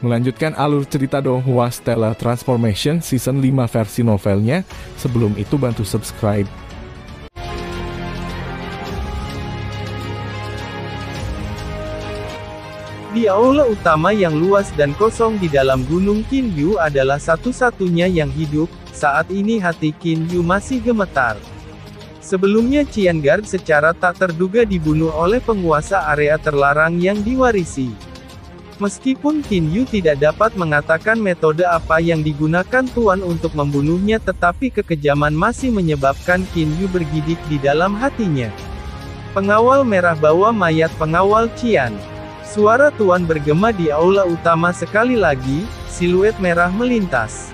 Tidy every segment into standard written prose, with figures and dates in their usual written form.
Melanjutkan alur cerita Donghua Stellar Transformation Season 5 versi novelnya, sebelum itu bantu subscribe. Di aula utama yang luas dan kosong di dalam Gunung Kinyu adalah satu-satunya yang hidup. Saat ini hati Kinyu masih gemetar. Sebelumnya Qiangard secara tak terduga dibunuh oleh penguasa area terlarang yang diwarisi. Meskipun Kinyu tidak dapat mengatakan metode apa yang digunakan Tuan untuk membunuhnya, tetapi kekejaman masih menyebabkan Kinyu bergidik di dalam hatinya. Pengawal merah bawa mayat pengawal Qian. Suara Tuan bergema di aula utama sekali lagi, siluet merah melintas.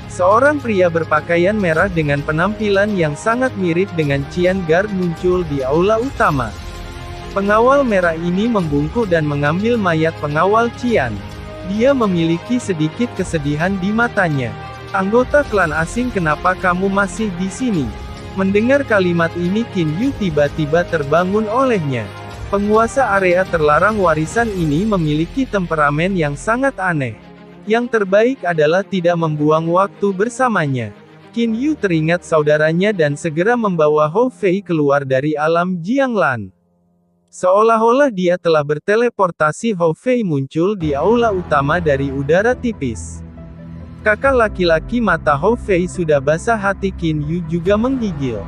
Seorang pria berpakaian merah dengan penampilan yang sangat mirip dengan Qiangard muncul di aula utama. Pengawal merah ini membungkuk dan mengambil mayat pengawal Qian. Dia memiliki sedikit kesedihan di matanya. Anggota klan asing, kenapa kamu masih di sini? Mendengar kalimat ini Kinyu tiba-tiba terbangun olehnya. Penguasa area terlarang warisan ini memiliki temperamen yang sangat aneh. Yang terbaik adalah tidak membuang waktu bersamanya. Kinyu teringat saudaranya dan segera membawa Hou Fei keluar dari alam Jianglan. Seolah-olah dia telah berteleportasi, Hou Fei muncul di aula utama dari udara tipis. Kakak laki-laki mata Hou Fei sudah basah, hati Kinyu juga menggigil.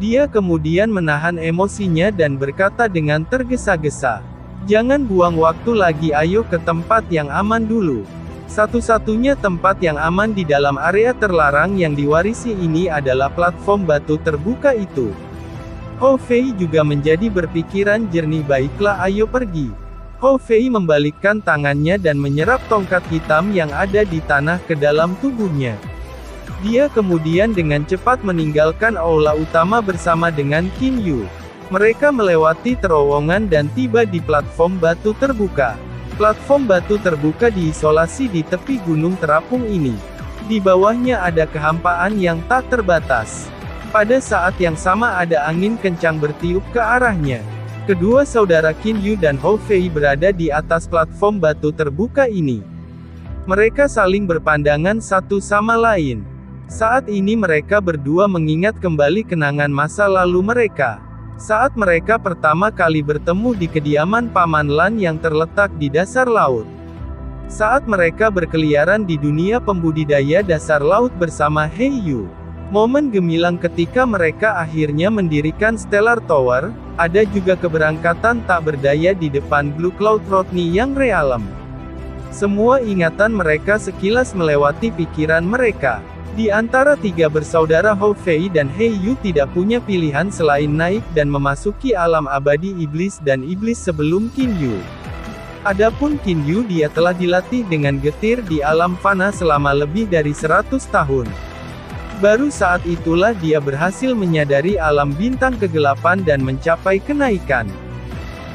Dia kemudian menahan emosinya dan berkata dengan tergesa-gesa, "Jangan buang waktu lagi, ayo ke tempat yang aman dulu." Satu-satunya tempat yang aman di dalam area terlarang yang diwarisi ini adalah platform batu terbuka itu. Hou Fei juga menjadi berpikiran jernih. Baiklah, ayo pergi. Hou Fei membalikkan tangannya dan menyerap tongkat hitam yang ada di tanah ke dalam tubuhnya. Dia kemudian dengan cepat meninggalkan aula utama bersama dengan Kinyu. Mereka melewati terowongan dan tiba di platform batu terbuka. Platform batu terbuka diisolasi di tepi gunung terapung ini. Di bawahnya ada kehampaan yang tak terbatas. Pada saat yang sama ada angin kencang bertiup ke arahnya. Kedua saudara Kinyu dan Hou Fei berada di atas platform batu terbuka ini. Mereka saling berpandangan satu sama lain. Saat ini mereka berdua mengingat kembali kenangan masa lalu mereka. Saat mereka pertama kali bertemu di kediaman Paman Lan yang terletak di dasar laut. Saat mereka berkeliaran di dunia pembudidaya dasar laut bersama He Yu. Momen gemilang ketika mereka akhirnya mendirikan Stellar Tower. Ada juga keberangkatan tak berdaya di depan Blue Cloud Rodney yang realem. Semua ingatan mereka sekilas melewati pikiran mereka. Di antara tiga bersaudara Hou Fei dan He Yu tidak punya pilihan selain naik dan memasuki alam abadi iblis dan iblis sebelum Kinyu. Adapun Kinyu, dia telah dilatih dengan getir di alam fana selama lebih dari 100 tahun. Baru saat itulah dia berhasil menyadari alam bintang kegelapan dan mencapai kenaikan.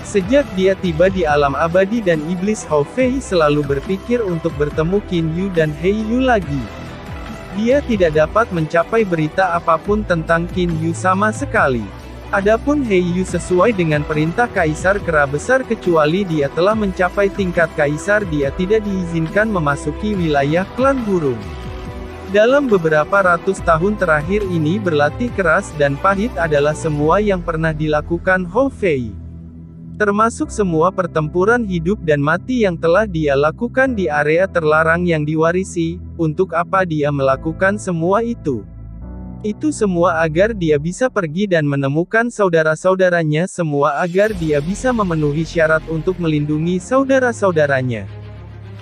Sejak dia tiba di alam abadi dan iblis, Hou Fei selalu berpikir untuk bertemu Kinyu dan He Yu lagi. Dia tidak dapat mencapai berita apapun tentang Kinyu sama sekali. Adapun He Yu, sesuai dengan perintah Kaisar Kera Besar, kecuali dia telah mencapai tingkat Kaisar, dia tidak diizinkan memasuki wilayah klan burung. Dalam beberapa ratus tahun terakhir ini, berlatih keras dan pahit adalah semua yang pernah dilakukan Hou Fei. Termasuk semua pertempuran hidup dan mati yang telah dia lakukan di area terlarang yang diwarisi. Untuk apa dia melakukan semua itu? Itu semua agar dia bisa pergi dan menemukan saudara-saudaranya, semua agar dia bisa memenuhi syarat untuk melindungi saudara-saudaranya.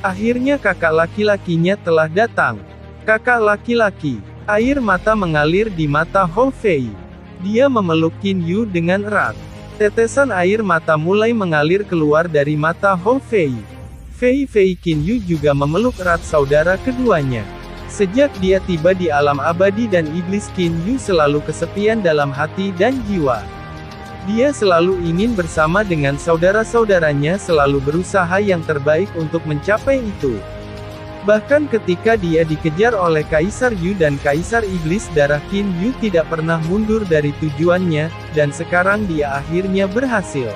Akhirnya kakak laki-lakinya telah datang. Kakak laki-laki. Air mata mengalir di mata Hou Fei. Dia memeluk Kinyu dengan erat. Tetesan air mata mulai mengalir keluar dari mata Hou Fei. Fei Kinyu juga memeluk erat saudara keduanya. Sejak dia tiba di alam abadi dan iblis, Kinyu selalu kesepian dalam hati dan jiwa. Dia selalu ingin bersama dengan saudara-saudaranya, selalu berusaha yang terbaik untuk mencapai itu. Bahkan ketika dia dikejar oleh Kaisar Yu dan Kaisar Iblis Darah, Qin Yu tidak pernah mundur dari tujuannya, dan sekarang dia akhirnya berhasil.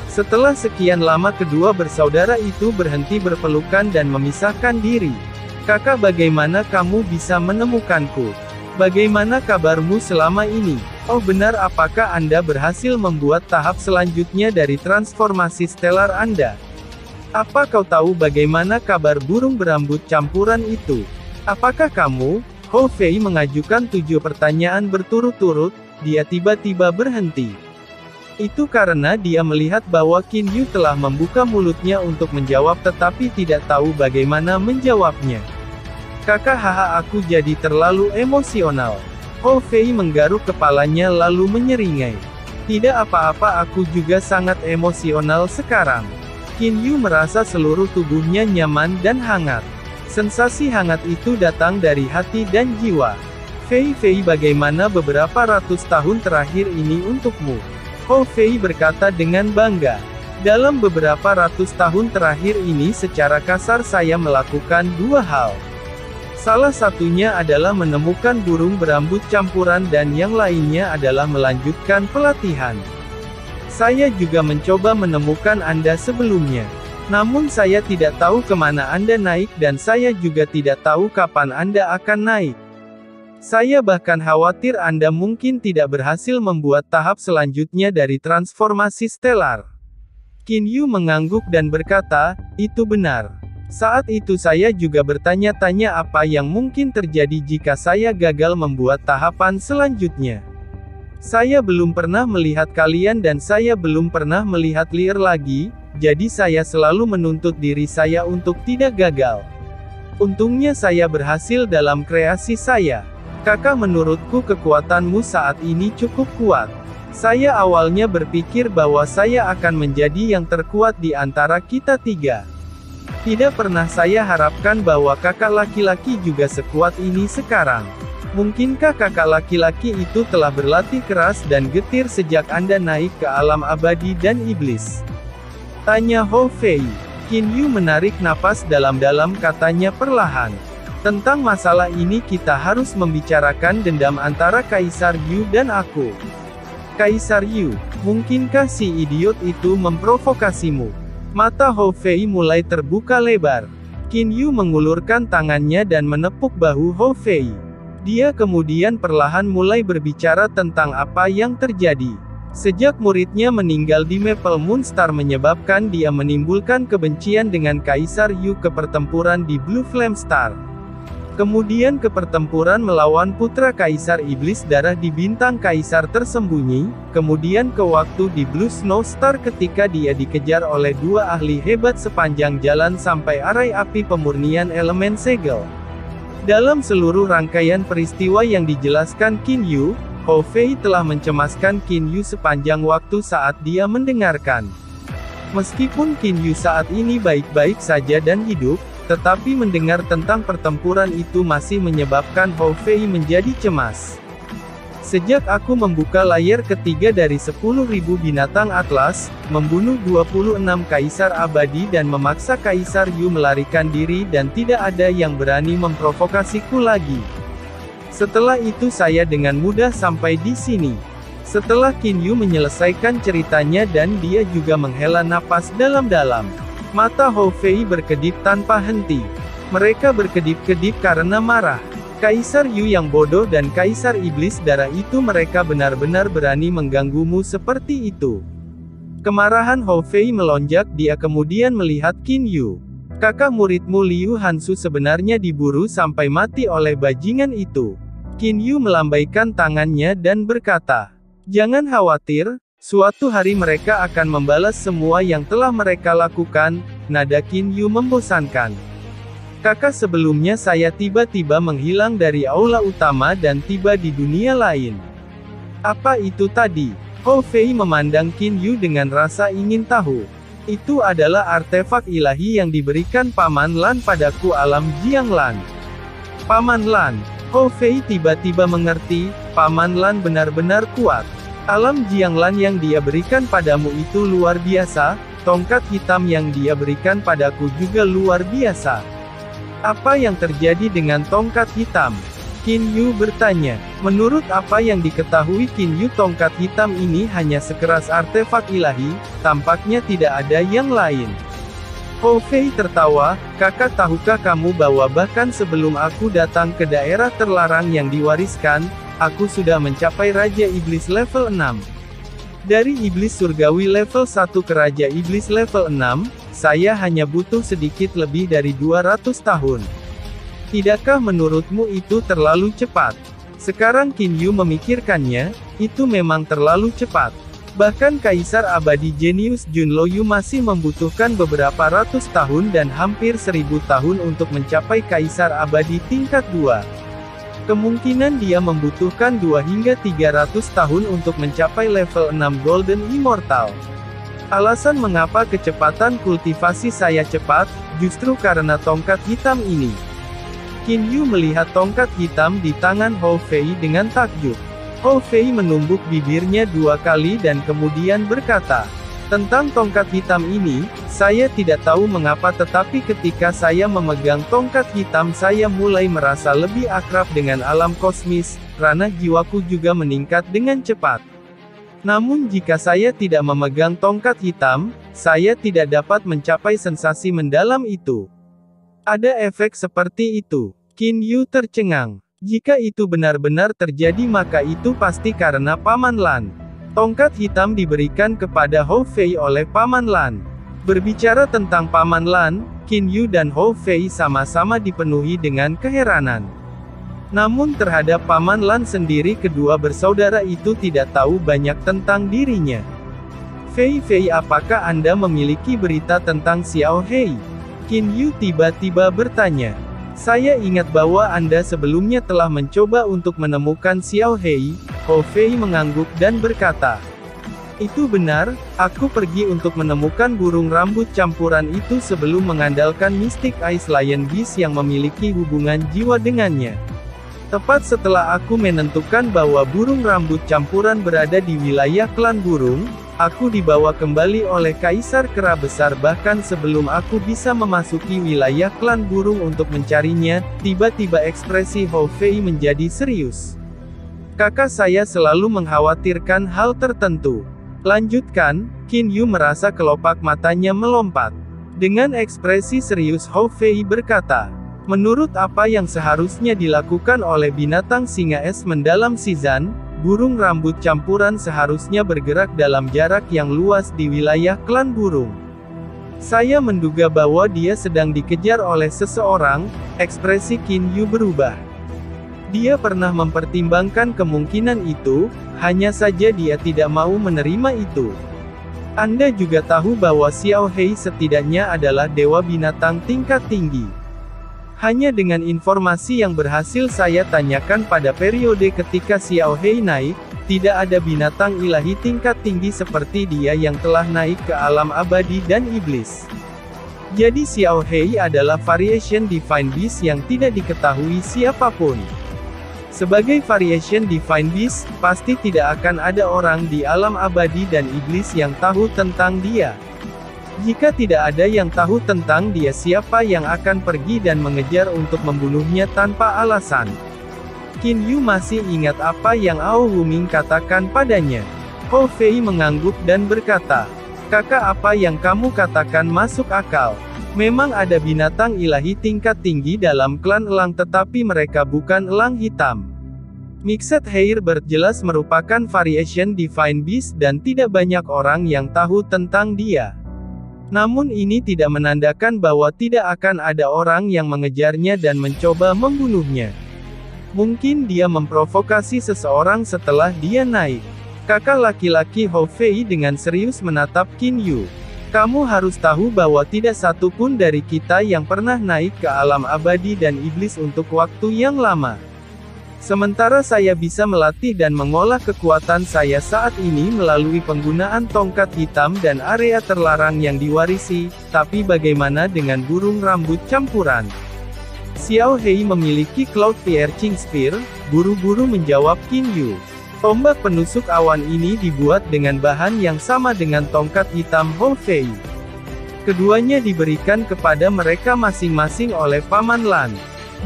Setelah sekian lama kedua bersaudara itu berhenti berpelukan dan memisahkan diri. Kakak, bagaimana kamu bisa menemukanku? Bagaimana kabarmu selama ini? Oh benar, apakah Anda berhasil membuat tahap selanjutnya dari transformasi stelar Anda? Apa kau tahu bagaimana kabar burung berambut campuran itu? Apakah kamu? Hou Fei mengajukan 7 pertanyaan berturut-turut, dia tiba-tiba berhenti. Itu karena dia melihat bahwa Qin Yu telah membuka mulutnya untuk menjawab tetapi tidak tahu bagaimana menjawabnya. Kakak, haha, aku jadi terlalu emosional. Hou Fei menggaruk kepalanya lalu menyeringai. Tidak apa-apa, aku juga sangat emosional sekarang. Qin Yu merasa seluruh tubuhnya nyaman dan hangat. Sensasi hangat itu datang dari hati dan jiwa. Fei, bagaimana beberapa ratus tahun terakhir ini untukmu? Hou Fei berkata dengan bangga. Dalam beberapa ratus tahun terakhir ini secara kasar saya melakukan 2 hal. Salah satunya adalah menemukan burung berambut campuran dan yang lainnya adalah melanjutkan pelatihan. Saya juga mencoba menemukan Anda sebelumnya. Namun saya tidak tahu kemana Anda naik dan saya juga tidak tahu kapan Anda akan naik. Saya bahkan khawatir Anda mungkin tidak berhasil membuat tahap selanjutnya dari transformasi stelar. Qin Yu mengangguk dan berkata, itu benar. Saat itu saya juga bertanya-tanya apa yang mungkin terjadi jika saya gagal membuat tahapan selanjutnya. Saya belum pernah melihat kalian dan saya belum pernah melihat Lier lagi, jadi saya selalu menuntut diri saya untuk tidak gagal. Untungnya saya berhasil dalam kreasi saya. Kakak, menurutku kekuatanmu saat ini cukup kuat. Saya awalnya berpikir bahwa saya akan menjadi yang terkuat di antara kita 3. Tidak pernah saya harapkan bahwa kakak laki-laki juga sekuat ini sekarang. Mungkinkah kakak laki-laki itu telah berlatih keras dan getir sejak Anda naik ke alam abadi dan iblis? Tanya Hou Fei. Qin Yu menarik napas dalam-dalam, katanya perlahan. Tentang masalah ini kita harus membicarakan dendam antara Kaisar Yu dan aku. Kaisar Yu, mungkinkah si idiot itu memprovokasimu? Mata Hou Fei mulai terbuka lebar. Qin Yu mengulurkan tangannya dan menepuk bahu Hou Fei. Dia kemudian perlahan mulai berbicara tentang apa yang terjadi. Sejak muridnya meninggal di Maple Moon Star menyebabkan dia menimbulkan kebencian dengan Kaisar Yu ke pertempuran di Blue Flame Star. Kemudian ke pertempuran melawan putra Kaisar Iblis Darah di Bintang Kaisar Tersembunyi, kemudian ke waktu di Blue Snow Star ketika dia dikejar oleh 2 ahli hebat sepanjang jalan sampai arai api pemurnian elemen segel. Dalam seluruh rangkaian peristiwa yang dijelaskan Qin Yu, Hou Fei telah mencemaskan Qin Yu sepanjang waktu saat dia mendengarkan. Meskipun Qin Yu saat ini baik-baik saja dan hidup, tetapi mendengar tentang pertempuran itu masih menyebabkan Hou Fei menjadi cemas. Sejak aku membuka layar ketiga dari 10.000 binatang atlas, membunuh 26 kaisar abadi dan memaksa Kaisar Yu melarikan diri dan tidak ada yang berani memprovokasiku lagi. Setelah itu saya dengan mudah sampai di sini. Setelah Qin Yu menyelesaikan ceritanya dan dia juga menghela napas dalam-dalam. Mata Hou Fei berkedip tanpa henti. Mereka berkedip-kedip karena marah. Kaisar Yu yang bodoh dan Kaisar Iblis Darah itu, mereka benar-benar berani mengganggumu seperti itu. Kemarahan Hou Fei melonjak, dia kemudian melihat Qin Yu. Kakak muridmu Liu Hansu sebenarnya diburu sampai mati oleh bajingan itu. Qin Yu melambaikan tangannya dan berkata, jangan khawatir. Suatu hari mereka akan membalas semua yang telah mereka lakukan. Nada Qin Yu membosankan. Kakak, sebelumnya saya tiba-tiba menghilang dari aula utama dan tiba di dunia lain. Apa itu tadi? Hou Fei memandang Qin Yu dengan rasa ingin tahu. Itu adalah artefak ilahi yang diberikan Paman Lan padaku alam Jiang Lan. Paman Lan. Hou Fei tiba-tiba mengerti, Paman Lan benar-benar kuat. Alam Jiang Lan yang dia berikan padamu itu luar biasa, tongkat hitam yang dia berikan padaku juga luar biasa. Apa yang terjadi dengan tongkat hitam? Qin Yu bertanya. Menurut apa yang diketahui Qin Yu, tongkat hitam ini hanya sekeras artefak ilahi, tampaknya tidak ada yang lain. Hou Fei tertawa, kakak, tahukah kamu bahwa bahkan sebelum aku datang ke daerah terlarang yang diwariskan, aku sudah mencapai Raja Iblis level 6. Dari Iblis Surgawi level 1 ke Raja Iblis level 6, saya hanya butuh sedikit lebih dari 200 tahun. Tidakkah menurutmu itu terlalu cepat? Sekarang Qin Yu memikirkannya, itu memang terlalu cepat. Bahkan Kaisar Abadi Jenius Junlou masih membutuhkan beberapa ratus tahun dan hampir 1000 tahun untuk mencapai Kaisar Abadi tingkat 2. Kemungkinan dia membutuhkan 2 hingga 300 tahun untuk mencapai level 6 Golden Immortal. Alasan mengapa kecepatan kultivasi saya cepat, justru karena tongkat hitam ini. Qin Yu melihat tongkat hitam di tangan Hou Fei dengan takjub. Hou Fei menumbuk bibirnya 2 kali dan kemudian berkata, tentang tongkat hitam ini, saya tidak tahu mengapa, tetapi ketika saya memegang tongkat hitam saya mulai merasa lebih akrab dengan alam kosmis, ranah jiwaku juga meningkat dengan cepat. Namun jika saya tidak memegang tongkat hitam, saya tidak dapat mencapai sensasi mendalam itu. Ada efek seperti itu. Qin Yu tercengang. Jika itu benar-benar terjadi maka itu pasti karena Paman Lan. Tongkat hitam diberikan kepada Hou Fei oleh Paman Lan. Berbicara tentang Paman Lan, Qin Yu dan Hou Fei sama-sama dipenuhi dengan keheranan. Namun terhadap Paman Lan sendiri, kedua bersaudara itu tidak tahu banyak tentang dirinya. Fei, apakah Anda memiliki berita tentang Xiao Hei? Qin Yu tiba-tiba bertanya. Saya ingat bahwa Anda sebelumnya telah mencoba untuk menemukan Xiao Hei. Hou Fei mengangguk dan berkata. Itu benar, aku pergi untuk menemukan burung rambut campuran itu sebelum mengandalkan Mystic Ice Lion Beast yang memiliki hubungan jiwa dengannya. Tepat setelah aku menentukan bahwa burung rambut campuran berada di wilayah klan burung, aku dibawa kembali oleh Kaisar Kera Besar. Bahkan sebelum aku bisa memasuki wilayah klan burung untuk mencarinya, tiba-tiba ekspresi Hou Fei menjadi serius. Kakak saya selalu mengkhawatirkan hal tertentu. Lanjutkan, Qin Yu merasa kelopak matanya melompat. Dengan ekspresi serius Hou Fei berkata, menurut apa yang seharusnya dilakukan oleh binatang singa es mendalam Xizan, burung rambut campuran seharusnya bergerak dalam jarak yang luas di wilayah klan burung. Saya menduga bahwa dia sedang dikejar oleh seseorang. Ekspresi Qin Yu berubah. Dia pernah mempertimbangkan kemungkinan itu, hanya saja dia tidak mau menerima itu. Anda juga tahu bahwa Xiao Hei setidaknya adalah dewa binatang tingkat tinggi. Hanya dengan informasi yang berhasil saya tanyakan pada periode ketika Xiao Hei naik, tidak ada binatang ilahi tingkat tinggi seperti dia yang telah naik ke alam abadi dan iblis. Jadi Xiao Hei adalah variation Divine Beast yang tidak diketahui siapapun. Sebagai variation Divine Beast, pasti tidak akan ada orang di alam abadi dan iblis yang tahu tentang dia. Jika tidak ada yang tahu tentang dia, siapa yang akan pergi dan mengejar untuk membunuhnya tanpa alasan? Qin Yu masih ingat apa yang Ao Wuming katakan padanya. Hou Fei mengangguk dan berkata, kakak, apa yang kamu katakan masuk akal. Memang ada binatang ilahi tingkat tinggi dalam klan elang, tetapi mereka bukan elang hitam. Mixed Hairbird jelas merupakan variation Divine Beast dan tidak banyak orang yang tahu tentang dia. Namun ini tidak menandakan bahwa tidak akan ada orang yang mengejarnya dan mencoba membunuhnya. Mungkin dia memprovokasi seseorang setelah dia naik. Kakak laki-laki Hou Fei dengan serius menatap Qin Yu. Kamu harus tahu bahwa tidak satu pun dari kita yang pernah naik ke alam abadi dan iblis untuk waktu yang lama. Sementara saya bisa melatih dan mengolah kekuatan saya saat ini melalui penggunaan tongkat hitam dan area terlarang yang diwarisi, tapi bagaimana dengan burung rambut campuran? Xiao Hei memiliki Cloud Piercing Spear, buru-buru menjawab Qin Yu. Tombak penusuk awan ini dibuat dengan bahan yang sama dengan tongkat hitam Hou Fei. Keduanya diberikan kepada mereka masing-masing oleh Paman Lan.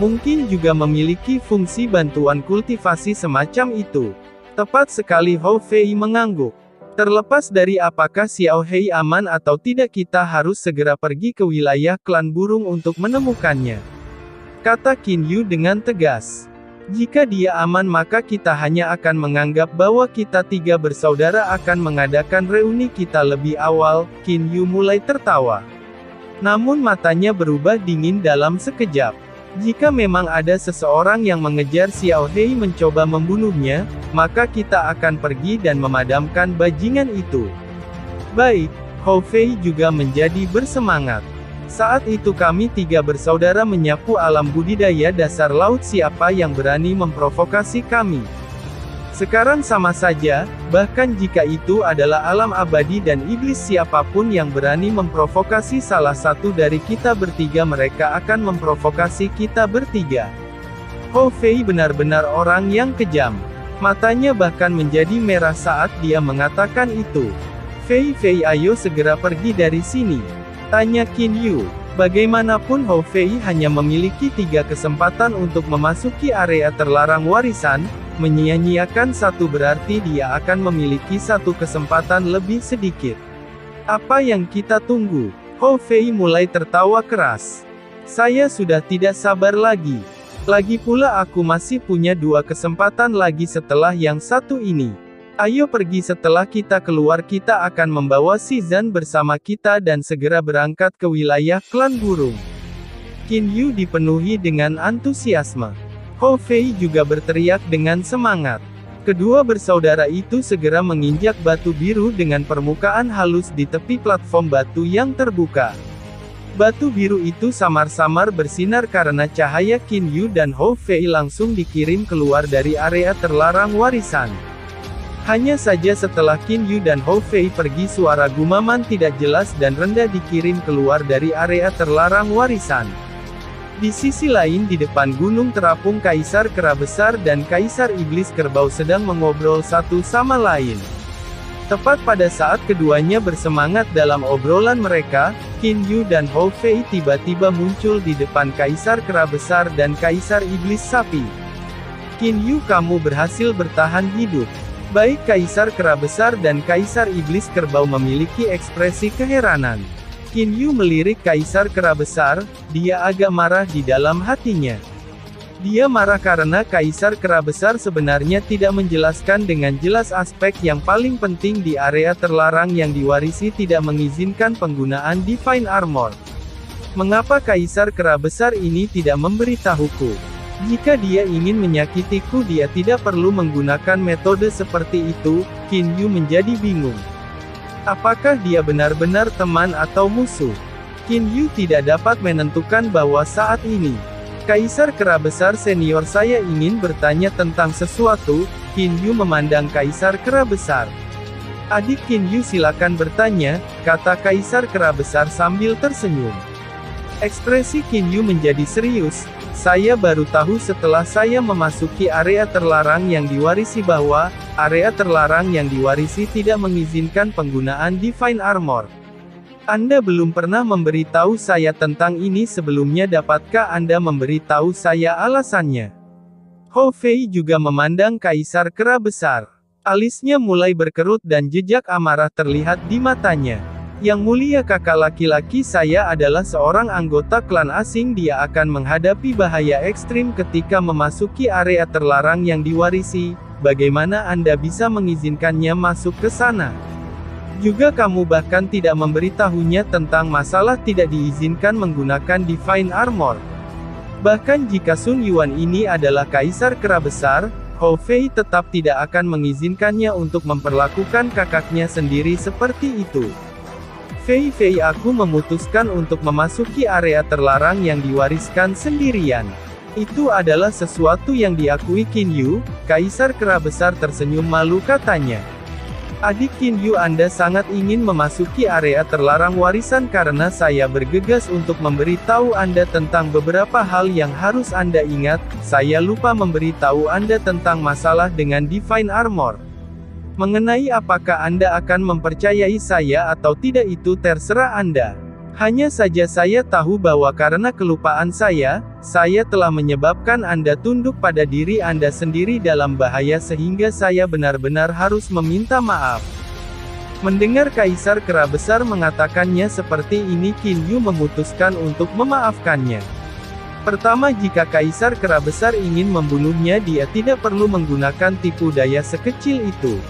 Mungkin juga memiliki fungsi bantuan kultivasi semacam itu. Tepat sekali, Hou Fei mengangguk. Terlepas dari apakah Xiao Hei aman atau tidak, kita harus segera pergi ke wilayah klan burung untuk menemukannya, kata Qin Yu dengan tegas. Jika dia aman maka kita hanya akan menganggap bahwa kita tiga bersaudara akan mengadakan reuni kita lebih awal. Qin Yu mulai tertawa. Namun matanya berubah dingin dalam sekejap. Jika memang ada seseorang yang mengejar Xiao Hei mencoba membunuhnya, maka kita akan pergi dan memadamkan bajingan itu. Baik, Hou Fei juga menjadi bersemangat. Saat itu kami tiga bersaudara menyapu alam budidaya dasar laut. Siapa yang berani memprovokasi kami? Sekarang sama saja, bahkan jika itu adalah alam abadi dan iblis, siapapun yang berani memprovokasi salah satu dari kita bertiga, mereka akan memprovokasi kita bertiga. Hou Fei benar-benar orang yang kejam. Matanya bahkan menjadi merah saat dia mengatakan itu. Fei, ayo segera pergi dari sini, tanya Qin Yu. Bagaimanapun Hou Fei hanya memiliki 3 kesempatan untuk memasuki area terlarang warisan. Menyia-nyiakan satu berarti dia akan memiliki 1 kesempatan lebih sedikit. Apa yang kita tunggu? Hou Fei mulai tertawa keras. Saya sudah tidak sabar lagi. Lagi pula aku masih punya 2 kesempatan lagi setelah yang satu ini. Ayo pergi, setelah kita keluar kita akan membawa Shizan bersama kita dan segera berangkat ke wilayah klan burung. Qin Yu dipenuhi dengan antusiasme. Hou Fei juga berteriak dengan semangat. Kedua bersaudara itu segera menginjak batu biru dengan permukaan halus di tepi platform batu yang terbuka. Batu biru itu samar-samar bersinar karena cahaya. Qin Yu dan Hou Fei langsung dikirim keluar dari area terlarang warisan. Hanya saja setelah Qin Yu dan Hou Fei pergi, suara gumaman tidak jelas dan rendah dikirim keluar dari area terlarang warisan. Di sisi lain, di depan gunung terapung, Kaisar Kera Besar dan Kaisar Iblis Kerbau sedang mengobrol satu sama lain. Tepat pada saat keduanya bersemangat dalam obrolan mereka, Qin Yu dan Hou Fei tiba-tiba muncul di depan Kaisar Kera Besar dan Kaisar Iblis Sapi. Qin Yu, kamu berhasil bertahan hidup. Baik Kaisar Kera Besar dan Kaisar Iblis Kerbau memiliki ekspresi keheranan. Qin Yu melirik Kaisar Kera Besar, dia agak marah di dalam hatinya. Dia marah karena Kaisar Kera Besar sebenarnya tidak menjelaskan dengan jelas aspek yang paling penting di area terlarang yang diwarisi, tidak mengizinkan penggunaan Divine Armor. Mengapa Kaisar Kera Besar ini tidak memberitahuku? Jika dia ingin menyakitiku, dia tidak perlu menggunakan metode seperti itu. Qin Yu menjadi bingung. Apakah dia benar-benar teman atau musuh? Qin Yu tidak dapat menentukan bahwa saat ini. Kaisar Kera Besar senior, saya ingin bertanya tentang sesuatu. Qin Yu memandang Kaisar Kera Besar. Adik Qin Yu, silakan bertanya, kata Kaisar Kera Besar sambil tersenyum. Ekspresi Qin Yu menjadi serius. Saya baru tahu setelah saya memasuki area terlarang yang diwarisi bahwa area terlarang yang diwarisi tidak mengizinkan penggunaan Divine Armor. Anda belum pernah memberitahu saya tentang ini sebelumnya. Dapatkah Anda memberitahu saya alasannya? Hou Fei juga memandang Kaisar Kera Besar. Alisnya mulai berkerut dan jejak amarah terlihat di matanya. Yang mulia kakak laki-laki saya adalah seorang anggota klan asing. Dia akan menghadapi bahaya ekstrim ketika memasuki area terlarang yang diwarisi. Bagaimana Anda bisa mengizinkannya masuk ke sana? Juga kamu bahkan tidak memberitahunya tentang masalah tidak diizinkan menggunakan Divine Armor. Bahkan jika Sun Yuan ini adalah Kaisar Kera Besar, Hou Fei tetap tidak akan mengizinkannya untuk memperlakukan kakaknya sendiri seperti itu. Fei, aku memutuskan untuk memasuki area terlarang yang diwariskan sendirian. Itu adalah sesuatu yang diakui Qin Yu. Kaisar Kera Besar tersenyum malu katanya. Adik Qin Yu, Anda sangat ingin memasuki area terlarang warisan karena saya bergegas untuk memberitahu Anda tentang beberapa hal yang harus Anda ingat. Saya lupa memberitahu Anda tentang masalah dengan Divine Armor. Mengenai apakah Anda akan mempercayai saya atau tidak itu terserah Anda. Hanya saja saya tahu bahwa karena kelupaan saya telah menyebabkan Anda tunduk pada diri Anda sendiri dalam bahaya sehingga saya benar-benar harus meminta maaf. Mendengar Kaisar Kera Besar mengatakannya seperti ini, Qin Yu memutuskan untuk memaafkannya. Pertama, jika Kaisar Kera Besar ingin membunuhnya, dia tidak perlu menggunakan tipu daya sekecil itu.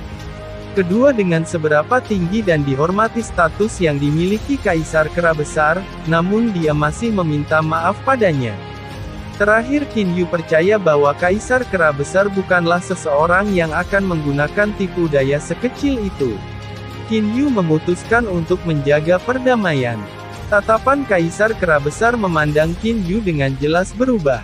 Kedua, dengan seberapa tinggi dan dihormati status yang dimiliki Kaisar Kera Besar, namun dia masih meminta maaf padanya. Terakhir, Qin Yu percaya bahwa Kaisar Kera Besar bukanlah seseorang yang akan menggunakan tipu daya sekecil itu. Qin Yu memutuskan untuk menjaga perdamaian. Tatapan Kaisar Kera Besar memandang Qin Yu dengan jelas berubah.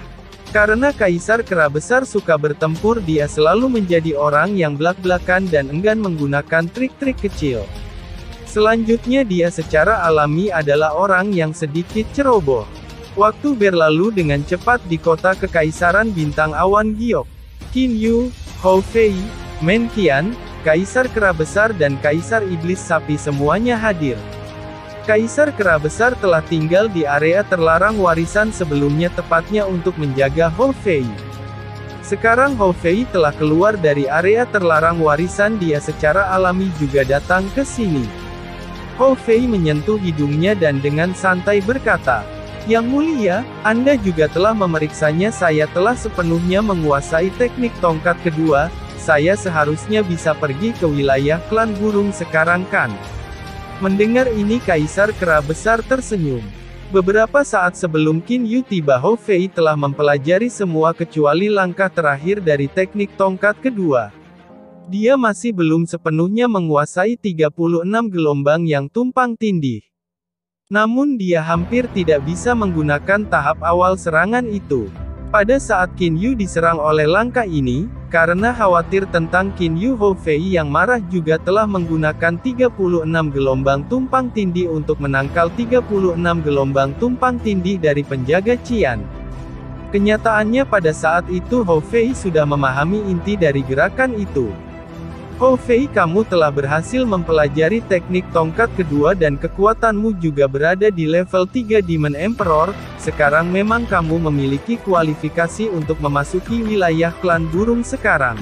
Karena Kaisar Kera Besar suka bertempur, dia selalu menjadi orang yang blak-blakan dan enggan menggunakan trik-trik kecil. Selanjutnya, dia secara alami adalah orang yang sedikit ceroboh. Waktu berlalu dengan cepat di kota Kekaisaran Bintang Awan Giok. Qin Yu, Hou Fei, Men Qian, Kaisar Kera Besar dan Kaisar Iblis Sapi semuanya hadir. Kaisar Kera Besar telah tinggal di area terlarang warisan sebelumnya, tepatnya untuk menjaga Hou Fei. Sekarang Hou Fei telah keluar dari area terlarang warisan, dia secara alami juga datang ke sini. Hou Fei menyentuh hidungnya dan dengan santai berkata, "Yang Mulia, Anda juga telah memeriksanya. Saya telah sepenuhnya menguasai teknik tongkat kedua. Saya seharusnya bisa pergi ke wilayah klan burung sekarang, kan?" Mendengar ini Kaisar Kera Besar tersenyum. Beberapa saat sebelum Qin Yu tiba, Hou Fei telah mempelajari semua kecuali langkah terakhir dari teknik tongkat kedua. Dia masih belum sepenuhnya menguasai 36 gelombang yang tumpang tindih. Namun dia hampir tidak bisa menggunakan tahap awal serangan itu. Pada saat Qin Yu diserang oleh langkah ini, karena khawatir tentang Qin Yu, Hou Fei yang marah juga telah menggunakan 36 gelombang tumpang tindih untuk menangkal 36 gelombang tumpang tindih dari penjaga Qian. Kenyataannya pada saat itu Hou Fei sudah memahami inti dari gerakan itu. Hou Fei, kamu telah berhasil mempelajari teknik tongkat kedua dan kekuatanmu juga berada di level 3 Demon Emperor, sekarang memang kamu memiliki kualifikasi untuk memasuki wilayah klan burung sekarang,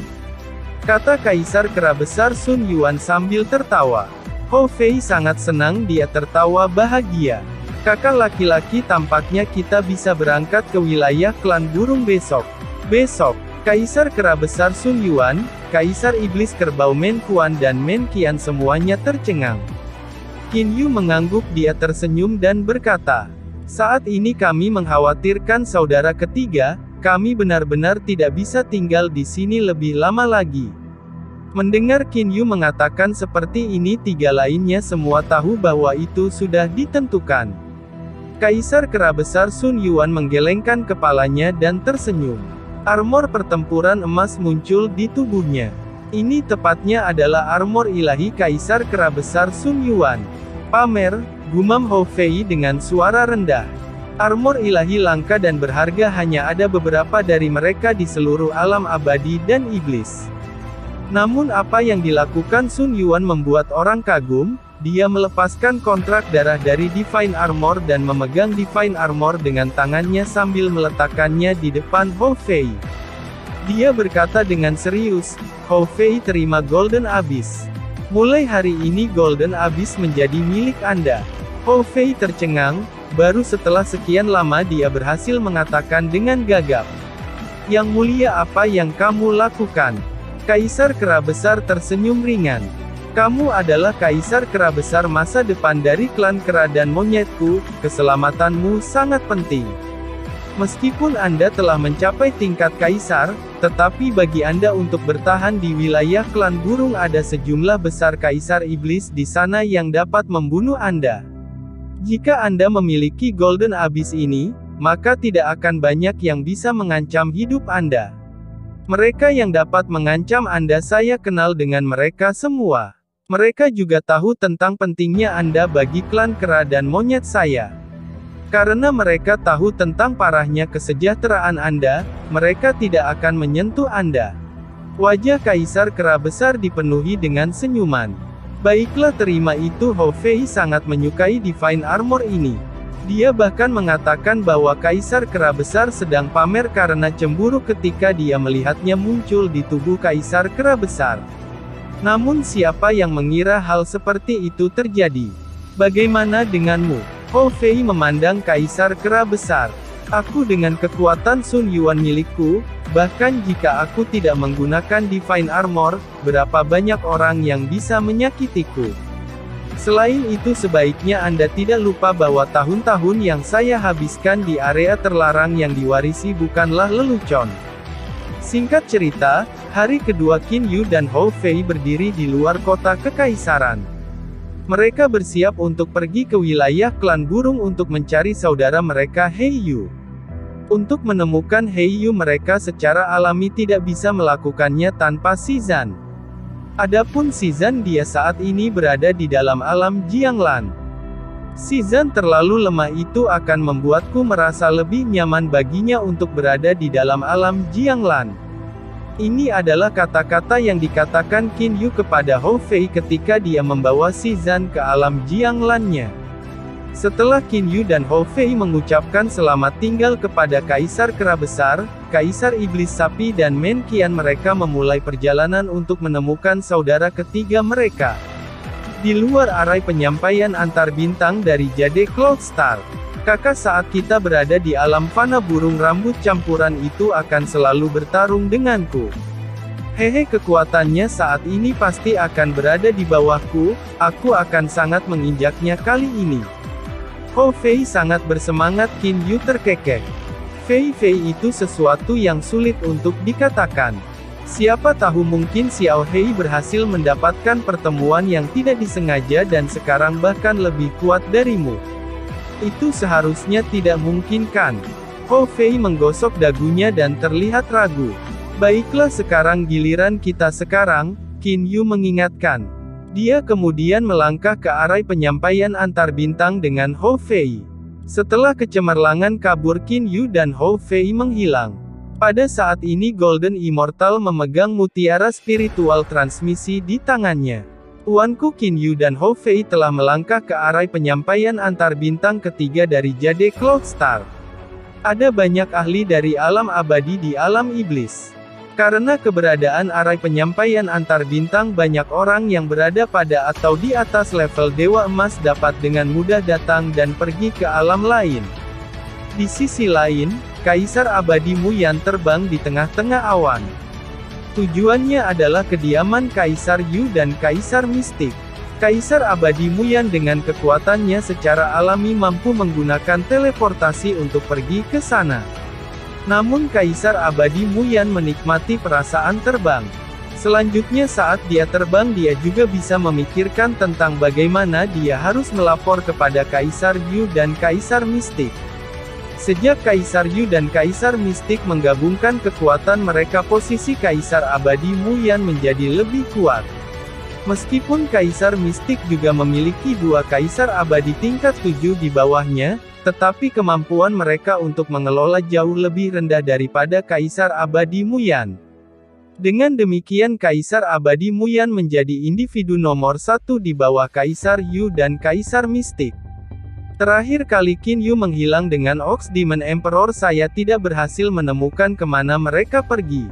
kata Kaisar Kera Besar Sun Yuan sambil tertawa. Hou Fei sangat senang, dia tertawa bahagia. Kakak laki-laki, tampaknya kita bisa berangkat ke wilayah klan burung besok. Besok, Kaisar Kera Besar Sun Yuan, Kaisar Iblis Kerbau Men Kuan dan Men Qian semuanya tercengang. Qin Yu mengangguk, dia tersenyum dan berkata, "Saat ini kami mengkhawatirkan saudara ketiga, kami benar-benar tidak bisa tinggal di sini lebih lama lagi." Mendengar Qin Yu mengatakan seperti ini, tiga lainnya semua tahu bahwa itu sudah ditentukan. Kaisar Kera Besar Sun Yuan menggelengkan kepalanya dan tersenyum. Armor pertempuran emas muncul di tubuhnya. Ini tepatnya adalah armor ilahi Kaisar Kera Besar Sun Yuan. "Pamer," gumam Hou Fei dengan suara rendah. Armor ilahi langka dan berharga, hanya ada beberapa dari mereka di seluruh alam abadi dan iblis. Namun apa yang dilakukan Sun Yuan membuat orang kagum. Dia melepaskan kontrak darah dari Divine Armor dan memegang Divine Armor dengan tangannya sambil meletakkannya di depan Hou Fei. Dia berkata dengan serius, "Hou Fei, terima Golden Abyss. Mulai hari ini Golden Abyss menjadi milik Anda." Hou Fei tercengang, baru setelah sekian lama dia berhasil mengatakan dengan gagap, "Yang Mulia, apa yang kamu lakukan?" Kaisar Kera Besar tersenyum ringan. "Kamu adalah Kaisar Kera Besar masa depan dari klan kera dan monyetku, keselamatanmu sangat penting. Meskipun Anda telah mencapai tingkat Kaisar, tetapi bagi Anda untuk bertahan di wilayah klan burung ada sejumlah besar Kaisar Iblis di sana yang dapat membunuh Anda. Jika Anda memiliki Golden Abyss ini, maka tidak akan banyak yang bisa mengancam hidup Anda. Mereka yang dapat mengancam Anda saya kenal dengan mereka semua. Mereka juga tahu tentang pentingnya Anda bagi klan kera dan monyet saya. Karena mereka tahu tentang parahnya kesejahteraan Anda, mereka tidak akan menyentuh Anda." Wajah Kaisar Kera Besar dipenuhi dengan senyuman. Baiklah, terima itu. Hou Fei sangat menyukai Divine Armor ini. Dia bahkan mengatakan bahwa Kaisar Kera Besar sedang pamer karena cemburu ketika dia melihatnya muncul di tubuh Kaisar Kera Besar. Namun siapa yang mengira hal seperti itu terjadi? Bagaimana denganmu? Hou Fei memandang Kaisar Kera Besar. Aku dengan kekuatan Sun Yuan milikku, bahkan jika aku tidak menggunakan Divine Armor, berapa banyak orang yang bisa menyakitiku? Selain itu, sebaiknya Anda tidak lupa bahwa tahun-tahun yang saya habiskan di area terlarang yang diwarisi bukanlah lelucon. Singkat cerita, hari kedua Qin Yu dan Hou Fei berdiri di luar kota kekaisaran. Mereka bersiap untuk pergi ke wilayah klan burung untuk mencari saudara mereka He Yu. Untuk menemukan He Yu, mereka secara alami tidak bisa melakukannya tanpa Shizan. Adapun Shizan, dia saat ini berada di dalam alam Jianglan. Shizan terlalu lemah, itu akan membuatku merasa lebih nyaman baginya untuk berada di dalam alam Jianglan. Ini adalah kata-kata yang dikatakan Qin Yu kepada Hou Fei ketika dia membawa Shizan ke alam Jianglan-nya. Setelah Qin Yu dan Hou Fei mengucapkan selamat tinggal kepada Kaisar Kera Besar, Kaisar Iblis Sapi dan Men Qian, mereka memulai perjalanan untuk menemukan saudara ketiga mereka. Di luar arai penyampaian antar bintang dari Jade Cloud Star. Kakak, saat kita berada di alam fana, burung rambut campuran itu akan selalu bertarung denganku. Hehe, kekuatannya saat ini pasti akan berada di bawahku, aku akan sangat menginjaknya kali ini. Hou Fei sangat bersemangat. Qin Yu terkekeh. Fei itu sesuatu yang sulit untuk dikatakan. Siapa tahu mungkin Xiao Hei berhasil mendapatkan pertemuan yang tidak disengaja dan sekarang bahkan lebih kuat darimu. Itu seharusnya tidak mungkin, kan? Hou Fei menggosok dagunya dan terlihat ragu. Baiklah, sekarang giliran kita sekarang, Qin Yu mengingatkan. Dia kemudian melangkah ke arai penyampaian antar bintang dengan Hou Fei. Setelah kecemerlangan kabur, Qin Yu dan Hou Fei menghilang. Pada saat ini Golden Immortal memegang mutiara spiritual transmisi di tangannya. Tuanku Qin Yu dan Hou Fei telah melangkah ke arai penyampaian antar bintang ketiga dari Jade Cloud Star. Ada banyak ahli dari alam abadi di alam iblis. Karena keberadaan arai penyampaian antar bintang, banyak orang yang berada pada atau di atas level Dewa Emas dapat dengan mudah datang dan pergi ke alam lain. Di sisi lain, Kaisar Abadi Mu Yan terbang di tengah-tengah awan. Tujuannya adalah kediaman Kaisar Yu dan Kaisar Mistik. Kaisar Abadi Mu Yan dengan kekuatannya secara alami mampu menggunakan teleportasi untuk pergi ke sana. Namun Kaisar Abadi Mu Yan menikmati perasaan terbang. Selanjutnya saat dia terbang, dia juga bisa memikirkan tentang bagaimana dia harus melapor kepada Kaisar Yu dan Kaisar Mistik. Sejak Kaisar Yu dan Kaisar Mistik menggabungkan kekuatan mereka, posisi Kaisar Abadi Mu Yan menjadi lebih kuat. Meskipun Kaisar Mistik juga memiliki dua Kaisar Abadi tingkat 7 di bawahnya, tetapi kemampuan mereka untuk mengelola jauh lebih rendah daripada Kaisar Abadi Mu Yan. Dengan demikian Kaisar Abadi Mu Yan menjadi individu nomor 1 di bawah Kaisar Yu dan Kaisar Mistik. Terakhir kali Qin Yu menghilang dengan Ox Demon Emperor, saya tidak berhasil menemukan kemana mereka pergi.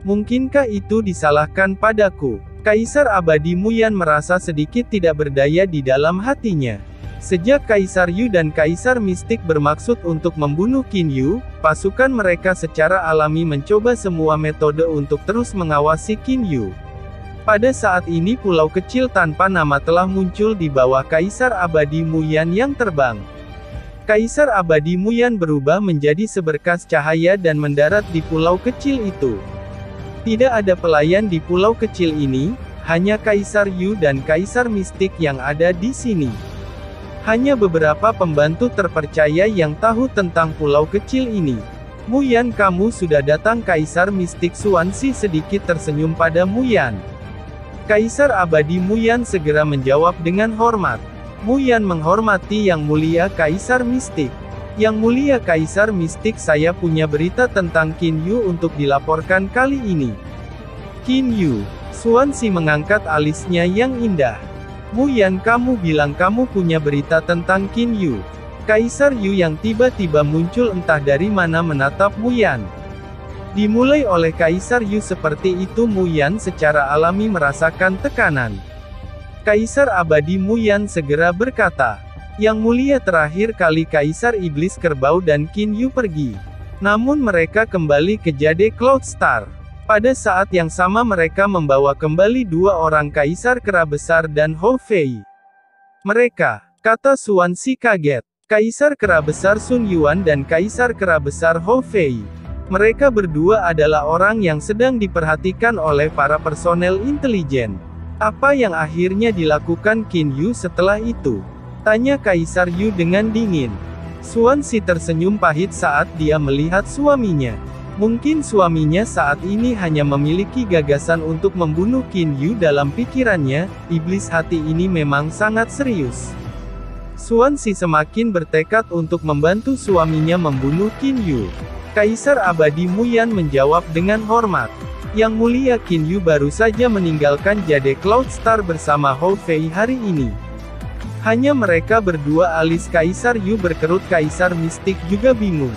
Mungkinkah itu disalahkan padaku? Kaisar Abadi Mu Yan merasa sedikit tidak berdaya di dalam hatinya. Sejak Kaisar Yu dan Kaisar Mistik bermaksud untuk membunuh Qin Yu, pasukan mereka secara alami mencoba semua metode untuk terus mengawasi Qin Yu. Pada saat ini pulau kecil tanpa nama telah muncul di bawah Kaisar Abadi Mu Yan yang terbang. Kaisar Abadi Mu Yan berubah menjadi seberkas cahaya dan mendarat di pulau kecil itu. Tidak ada pelayan di pulau kecil ini, hanya Kaisar Yu dan Kaisar Mistik yang ada di sini. Hanya beberapa pembantu terpercaya yang tahu tentang pulau kecil ini. Mu Yan, kamu sudah datang. Kaisar Mistik Xuanxi sedikit tersenyum pada Mu Yan. Kaisar Abadi Mu Yan segera menjawab dengan hormat. Mu Yan menghormati Yang Mulia Kaisar Mistik. Yang Mulia Kaisar Mistik, saya punya berita tentang Qin Yu untuk dilaporkan kali ini. Qin Yu, Xuanxi mengangkat alisnya yang indah. Mu Yan, kamu bilang kamu punya berita tentang Qin Yu. Kaisar Yu yang tiba-tiba muncul entah dari mana menatap Mu Yan. Dimulai oleh Kaisar Yu seperti itu, Mu Yan secara alami merasakan tekanan. Kaisar abadi Mu Yan segera berkata, "Yang mulia, terakhir kali Kaisar Iblis Kerbau dan Qin Yu pergi. Namun mereka kembali ke Jade Cloud Star. Pada saat yang sama mereka membawa kembali dua orang Kaisar Kera Besar dan Hou Fei." "Mereka," kata Xuanxi kaget. "Kaisar Kera Besar Sun Yuan dan Kaisar Kera Besar Hou Fei. Mereka berdua adalah orang yang sedang diperhatikan oleh para personel intelijen. Apa yang akhirnya dilakukan Qin Yu setelah itu?" tanya Kaisar Yu dengan dingin. Xuanxi tersenyum pahit saat dia melihat suaminya. Mungkin suaminya saat ini hanya memiliki gagasan untuk membunuh Qin Yu. Dalam pikirannya, iblis hati ini memang sangat serius. Xuanxi semakin bertekad untuk membantu suaminya membunuh Qin Yu. Kaisar abadi Mu Yan menjawab dengan hormat. "Yang mulia, Qin Yu baru saja meninggalkan Jade Cloud Star bersama Hou Fei hari ini." Hanya mereka berdua, alis Kaisar Yu berkerut. Kaisar mistik juga bingung.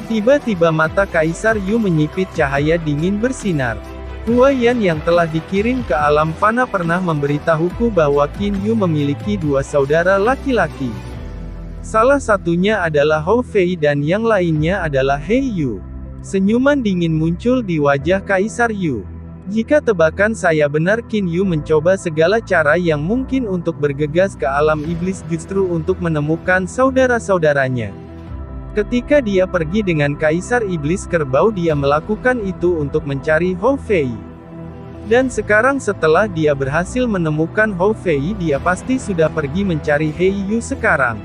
Tiba-tiba mata Kaisar Yu menyipit cahaya dingin bersinar. Huaiyan yang telah dikirim ke alam fana pernah memberitahuku bahwa Qin Yu memiliki dua saudara laki-laki. Salah satunya adalah Hou Fei dan yang lainnya adalah He Yu. Senyuman dingin muncul di wajah Kaisar Yu. "Jika tebakan saya benar, Qin Yu mencoba segala cara yang mungkin untuk bergegas ke alam iblis justru untuk menemukan saudara-saudaranya. Ketika dia pergi dengan Kaisar Iblis Kerbau, dia melakukan itu untuk mencari Hou Fei. Dan sekarang setelah dia berhasil menemukan Hou Fei, dia pasti sudah pergi mencari He Yu sekarang."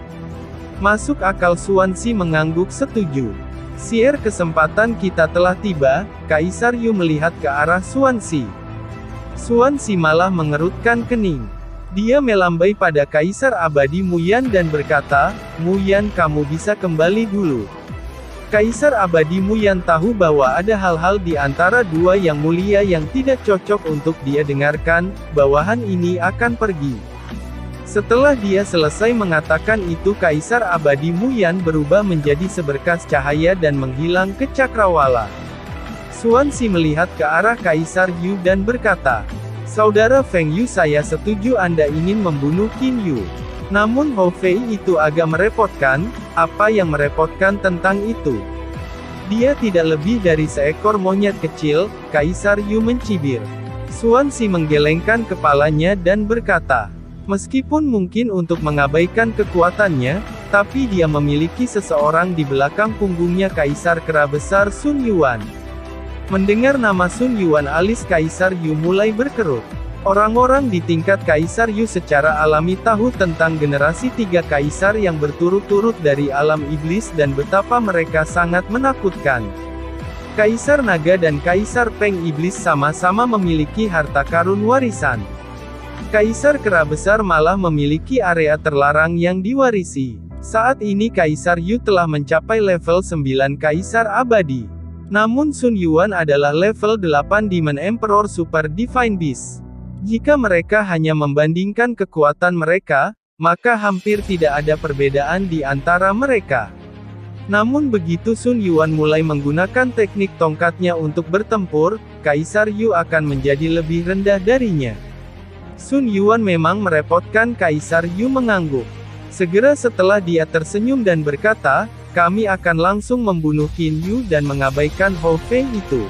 Masuk akal. Xuanxi mengangguk setuju. "Sier, kesempatan kita telah tiba." Kaisar Yu melihat ke arah Xuanxi. Xuanxi malah mengerutkan kening. Dia melambai pada Kaisar abadi Mu Yan dan berkata, "Mu Yan, kamu bisa kembali dulu." Kaisar abadi Mu Yan tahu bahwa ada hal-hal di antara dua yang mulia yang tidak cocok untuk dia dengarkan. Bawahan ini akan pergi. Setelah dia selesai mengatakan itu, Kaisar abadi Mu Yan berubah menjadi seberkas cahaya dan menghilang ke cakrawala. Xuanxi melihat ke arah Kaisar Yu dan berkata, "Saudara Feng Yu, saya setuju Anda ingin membunuh Qin Yu. Namun Hou Fei itu agak merepotkan." "Apa yang merepotkan tentang itu?" "Dia tidak lebih dari seekor monyet kecil." Kaisar Yu mencibir. Xuanxi menggelengkan kepalanya dan berkata, "Meskipun mungkin untuk mengabaikan kekuatannya, tapi dia memiliki seseorang di belakang punggungnya." Kaisar Kera Besar Sun Yuan. Mendengar nama Sun Yuan, alis Kaisar Yu mulai berkerut. Orang-orang di tingkat Kaisar Yu secara alami tahu tentang generasi 3 kaisar yang berturut-turut dari alam iblis dan betapa mereka sangat menakutkan. Kaisar Naga dan Kaisar Peng Iblis sama-sama memiliki harta karun warisan. Kaisar Kera Besar malah memiliki area terlarang yang diwarisi. Saat ini Kaisar Yu telah mencapai level 9 Kaisar Abadi. Namun Sun Yuan adalah level 8 Demon Emperor Super Divine Beast. Jika mereka hanya membandingkan kekuatan mereka, maka hampir tidak ada perbedaan di antara mereka. Namun begitu Sun Yuan mulai menggunakan teknik tongkatnya untuk bertempur, Kaisar Yu akan menjadi lebih rendah darinya. Sun Yuan memang merepotkan. Kaisar Yu mengangguk. Segera setelah dia tersenyum dan berkata, "Kami akan langsung membunuh Qin Yu dan mengabaikan Hou Fei itu."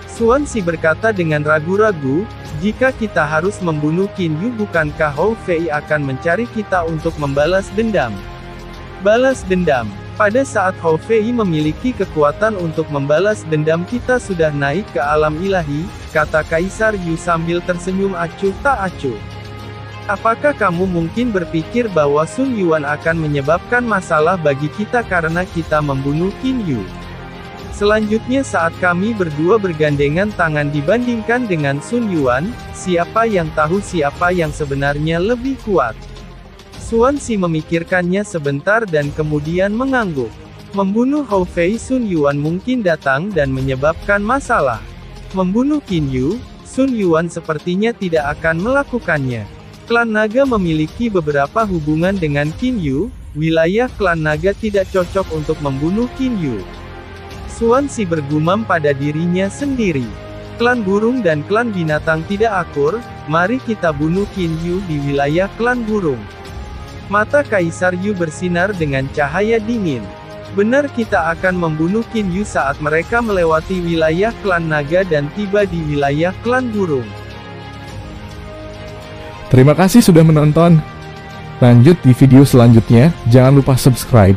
Xuanxi berkata dengan ragu-ragu, "Jika kita harus membunuh Qin Yu, bukankah Hou Fei akan mencari kita untuk membalas dendam?" "Balas dendam? Pada saat Hou Fei memiliki kekuatan untuk membalas dendam, kita sudah naik ke alam ilahi," kata Kaisar Yu sambil tersenyum acuh tak acuh. "Apakah kamu mungkin berpikir bahwa Sun Yuan akan menyebabkan masalah bagi kita karena kita membunuh Qin Yu? Selanjutnya saat kami berdua bergandengan tangan dibandingkan dengan Sun Yuan, siapa yang tahu siapa yang sebenarnya lebih kuat?" Xuanxi memikirkannya sebentar dan kemudian mengangguk. Membunuh Hou Fei Sun Yuan mungkin datang dan menyebabkan masalah. Membunuh Qin Yu, Sun Yuan sepertinya tidak akan melakukannya. Klan Naga memiliki beberapa hubungan dengan Qin Yu, wilayah klan Naga tidak cocok untuk membunuh Qin Yu. Xuan Xi bergumam pada dirinya sendiri. Klan burung dan klan binatang tidak akur, mari kita bunuh Qin Yu di wilayah klan burung. Mata Kaisar Yu bersinar dengan cahaya dingin. Benar, kita akan membunuh Qin Yu saat mereka melewati wilayah klan Naga dan tiba di wilayah klan burung. Terima kasih sudah menonton. Lanjut di video selanjutnya, jangan lupa subscribe.